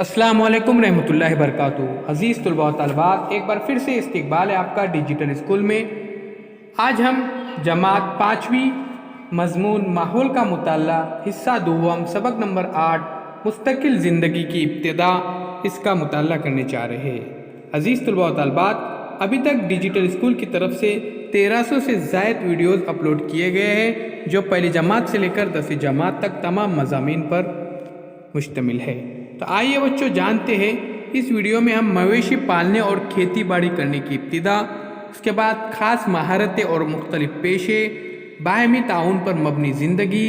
अस्सलाम वालेकुम रहमतुल्लाहि वबरकातुहू। अज़ीज़ तलबा व तालिबात, एक बार फिर से इस्तकबाल है आपका डिजिटल स्कूल में। आज हम जमात पाँचवीं मज़मून माहौल का मुताला हिस्सा दुव्वम सबक नंबर 8 मुस्तकिल ज़िंदगी की इब्तिदा इसका मुताला करने जा रहे हैं। अज़ीज़ तलबा व तालिबात, अभी तक डिजिटल स्कूल की तरफ से 1300 से ज़ायद वीडियोज़ अपलोड किए गए हैं जो पहली जमात से लेकर 10वीं जमात तक तमाम मज़ामीन पर मुश्तमिल है। तो आइए बच्चों जानते हैं इस वीडियो में हम मवेशी पालने और खेती बाड़ी करने की इब्तिदा, उसके बाद ख़ास महारतें और मुख्तलिफ पेशे, बाहमी ताउन पर मबनी ज़िंदगी,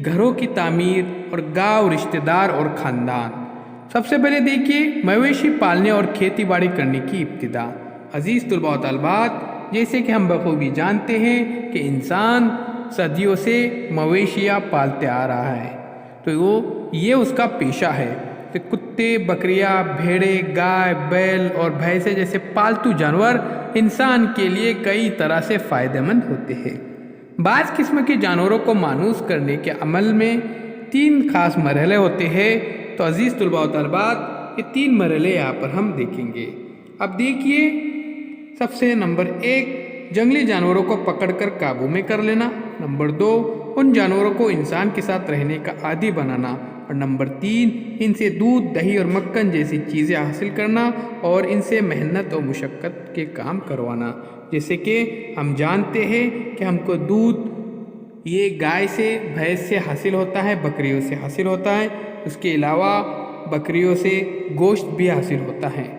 घरों की तामीर और गाँव, रिश्तेदार और ख़ानदान। सबसे पहले देखिए मवेशी पालने और खेती बाड़ी करने की इब्तिदा। अज़ीज़ तलबा व तालिबात, जैसे कि हम बखूबी जानते हैं कि इंसान सदियों से मवेशियाँ पालते आ रहा है, तो ये उसका पेशा है। तो कुत्ते, बकरियां, भेड़े, गाय, बैल और भैंसे जैसे पालतू जानवर इंसान के लिए कई तरह से फ़ायदेमंद होते हैं। बाज़ किस्म के जानवरों को मानूस करने के अमल में 3 खास मरहले होते हैं। तो अज़ीज़ तलबा व तालिबात, ये 3 मरहले यहाँ पर हम देखेंगे। अब देखिए, सबसे नंबर 1, जंगली जानवरों को पकड़कर काबू में कर लेना। नंबर 2, उन जानवरों को इंसान के साथ रहने का आदी बनाना। और नंबर 3, इनसे दूध, दही और मक्खन जैसी चीज़ें हासिल करना और इनसे मेहनत और मुशक्क़त के काम करवाना। जैसे कि हम जानते हैं कि हमको दूध ये गाय से, भैंस से हासिल होता है, बकरियों से हासिल होता है। उसके अलावा बकरियों से गोश्त भी हासिल होता है।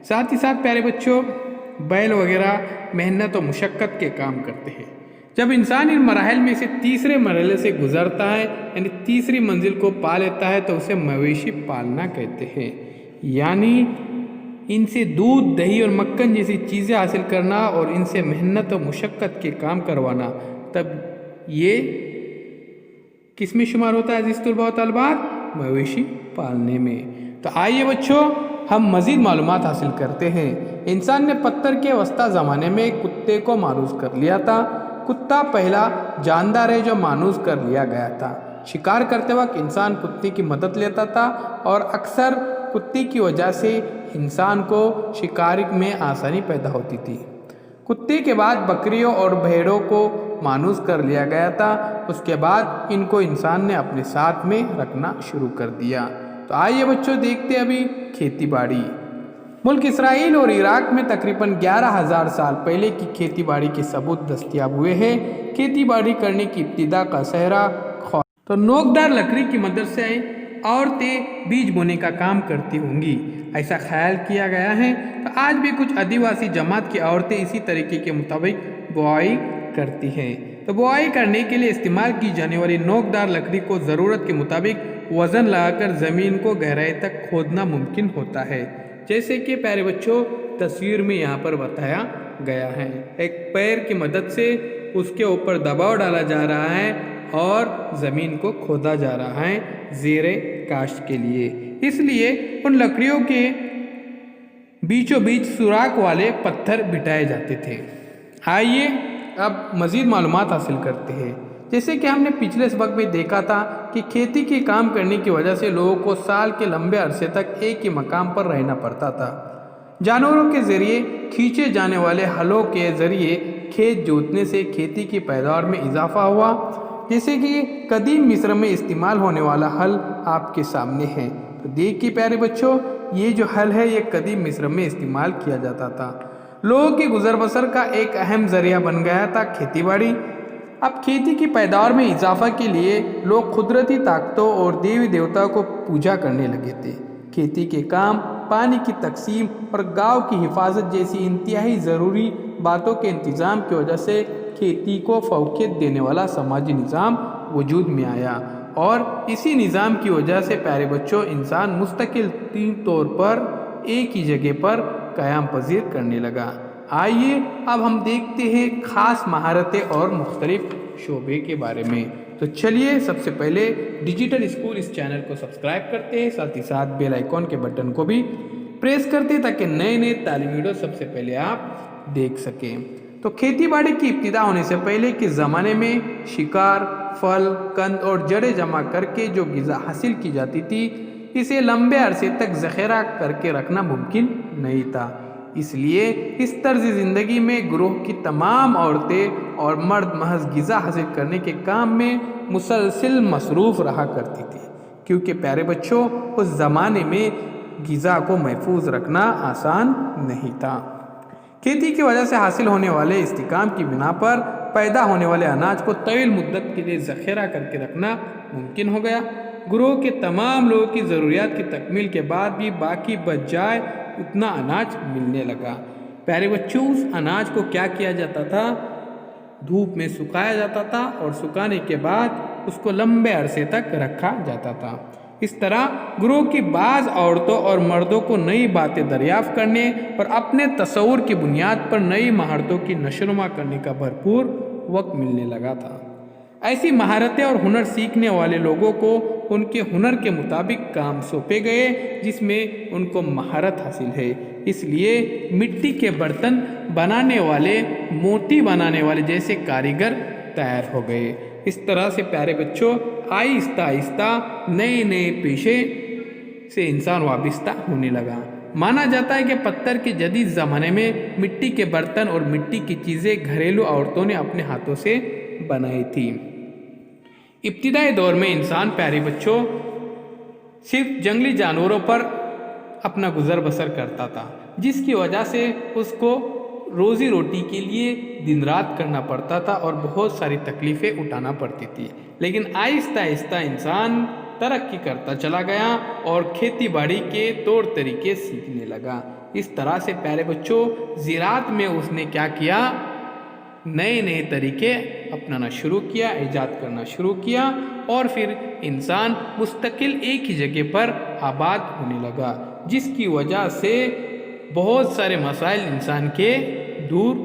साथ ही साथ प्यारे बच्चों, बैल वगैरह मेहनत और मुशक्क़त के काम करते हैं। जब इंसान इन मराहल में से तीसरे मरहले से गुजरता है, यानी तीसरी मंजिल को पा लेता है, तो उसे मवेशी पालना कहते हैं। यानी इनसे दूध, दही और मक्खन जैसी चीज़ें हासिल करना और इनसे मेहनत और मुशक्क़त के काम करवाना, तब ये किस में शुमार होता है अज़ीज़ तलबा व तालिबात? मवेशी पालने में। तो आइए बच्चों, हम मज़ीद मालूमात हासिल करते हैं। इंसान ने पत्थर के वस्ता ज़माने में कुत्ते को मानूस कर लिया था। कुत्ता पहला जानदार है जो मानूस कर लिया गया था। शिकार करते वक्त इंसान कुत्ते की मदद लेता था और अक्सर कुत्ते की वजह से इंसान को शिकार में आसानी पैदा होती थी। कुत्ते के बाद बकरियों और भेड़ों को मानूस कर लिया गया था। उसके बाद इनको इंसान ने अपने साथ में रखना शुरू कर दिया। तो आइए बच्चों देखते हैं अभी खेती बाड़ी। मुल्क इसराइल और इराक में तकरीबन 11,000 साल पहले की खेती बाड़ी के सबूत दस्तयाब हुए हैं। खेती बाड़ी करने की इब्तिदा का सहरा तो नोकदार लकड़ी की मदद से औरतें बीज बोने का काम करती होंगी, ऐसा ख्याल किया गया है। तो आज भी कुछ आदिवासी जमात की औरतें इसी तरीके के मुताबिक बुआई करती हैं। तो बुआई करने के लिए इस्तेमाल की जाने वाली नोकदार लकड़ी को ज़रूरत के मुताबिक वज़न लगाकर ज़मीन को गहराई तक खोदना मुमकिन होता है, जैसे कि प्यारे बच्चों तस्वीर में यहाँ पर बताया गया है। एक पैर की मदद से उसके ऊपर दबाव डाला जा रहा है और ज़मीन को खोदा जा रहा है ज़ेरे काश्त के लिए। इसलिए उन लकड़ियों के बीचों बीच सुराख वाले पत्थर बिठाए जाते थे। आइए अब मज़ीद मालूमात हासिल करते हैं। जैसे कि हमने पिछले सबक में देखा था कि खेती के काम करने की वजह से लोगों को साल के लंबे अरसे तक एक ही मकाम पर रहना पड़ता था। जानवरों के ज़रिए खींचे जाने वाले हलों के ज़रिए खेत जोतने से खेती की पैदावार में इजाफा हुआ। जैसे कि कदीम मिस्र में इस्तेमाल होने वाला हल आपके सामने है। तो देखिए प्यारे बच्चों, ये जो हल है ये कदीम मिस्र में इस्तेमाल किया जाता था। लोगों की गुजर बसर का एक अहम ज़रिया बन गया था खेती बाड़ी। अब खेती की पैदावार में इजाफा के लिए लोग कुदरती ताकतों और देवी देवताओं को पूजा करने लगे थे। खेती के काम, पानी की तकसीम और गांव की हिफाजत जैसी इंतहाई ज़रूरी बातों के इंतज़ाम की वजह से खेती को फौकियत देने वाला समाजी निज़ाम वजूद में आया। और इसी निज़ाम की वजह से प्यारे बच्चों इंसान मुस्तकिल तौर पर एक ही जगह पर क़याम पजीर करने लगा। आइए अब हम देखते हैं ख़ास महारतें और मुख्तलिफ शोबे के बारे में। तो चलिए सबसे पहले डिजिटल स्कूल इस चैनल को सब्सक्राइब करते हैं, साथ ही साथ बेल आइकॉन के बटन को भी प्रेस करते हैं ताकि नए नए तालीमी वीडियो सबसे पहले आप देख सकें। तो खेती बाड़ी की इब्तिदा होने से पहले के ज़माने में शिकार, फल, कंद और जड़ें जमा करके जो ग़िज़ा हासिल की जाती थी, اسے لمبے عرصے تک ذخیرہ کر کے رکھنا ممکن نہیں تھا۔ اس لیے اس طرز زندگی میں گروہ کی تمام عورتیں اور مرد محض غذا حاصل کرنے کے کام میں مسلسل مصروف رہا کرتی تھی، کیونکہ پیارے بچوں اس زمانے میں غذا کو محفوظ رکھنا آسان نہیں تھا۔ کھیتی کی وجہ سے حاصل ہونے والے استحکام کی بنا پر پیدا ہونے والے اناج کو طویل مدت کے لیے ذخیرہ کر کے رکھنا ممکن ہو گیا۔ گروہ کے تمام لوگوں کی ضروریات کی تکمیل کے بعد بھی باقی بچ جائے اتنا اناج ملنے لگا۔ پیارے بچوں اس اناج کو کیا کیا جاتا تھا؟ دھوپ میں سکھایا جاتا تھا اور سکھانے کے بعد اس کو لمبے عرصے تک رکھا جاتا تھا۔ اس طرح گروہ کی بعض عورتوں اور مردوں کو نئی باتیں دریافت کرنے اور اپنے تصور کی بنیاد پر نئی مہارتوں کی نشوونما کرنے کا بھرپور وقت ملنے لگا تھا۔ ایسی مہارتیں اور ہنر سیکھنے والے لوگوں کو ان کے ہنر کے مطابق کام سونپے گئے جس میں ان کو مہارت حاصل ہے۔ اس لیے مٹی کے برتن بنانے والے، موتی بنانے والے جیسے کاریگر تیار ہو گئے۔ اس طرح سے پیارے بچوں آہستہ آہستہ نئے نئے پیشے سے انسان وابستہ ہونے لگا۔ مانا جاتا ہے کہ پتھر کے جدید زمانے میں مٹی کے برتن اور مٹی کی چیزیں گھریلو عورتوں نے اپنے ہاتھوں سے بنائی تھی۔ ابتدائی دور میں انسان پیارے بچوں صرف جنگلی جانوروں پر اپنا گزر بسر کرتا تھا، جس کی وجہ سے اس کو روزی روٹی کے لیے دن رات کرنا پڑتا تھا اور بہت ساری تکلیفیں اٹھانا پڑتی تھی۔ لیکن آہستہ آہستہ انسان ترقی کرتا چلا گیا اور کھیتی باڑی کے طور طریقے سیکھنے لگا۔ اس طرح سے پیارے بچوں زراعت میں اس نے کیا کیا؟ نئے نئے طریقے اپنانا شروع کیا، ایجاد کرنا شروع کیا، اور پھر انسان مستقل ایک ہی جگہ پر آباد ہونے لگا، جس کی وجہ سے بہت سارے مسائل انسان کے دور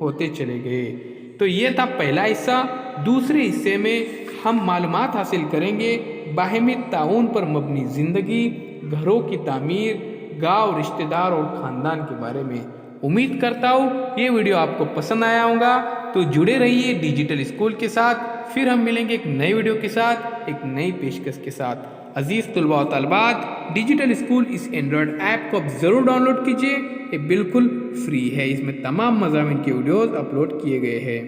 ہوتے چلے گئے۔ تو یہ تھا پہلا حصہ۔ دوسرے حصے میں ہم معلومات حاصل کریں گے باہمی تعاون پر مبنی زندگی، گھروں کی تعمیر، گاؤں، رشتہ دار اور خاندان کے بارے میں۔ امید کرتا ہوں یہ ویڈیو آپ کو پسند آیا ہوگا، تو جڑے رہیے ڈیجیٹل اسکول کے ساتھ۔ پھر ہم ملیں گے ایک نئی ویڈیو کے ساتھ، ایک نئی پیشکش کے ساتھ۔ عزیز طلباء و طالبات، ڈیجیٹل اسکول اس اینڈرائڈ ایپ کو آپ ضرور ڈاؤن لوڈ کیجیے، یہ بالکل فری ہے۔ اس میں تمام مضامین کے ویڈیوز اپلوڈ کیے گئے ہیں۔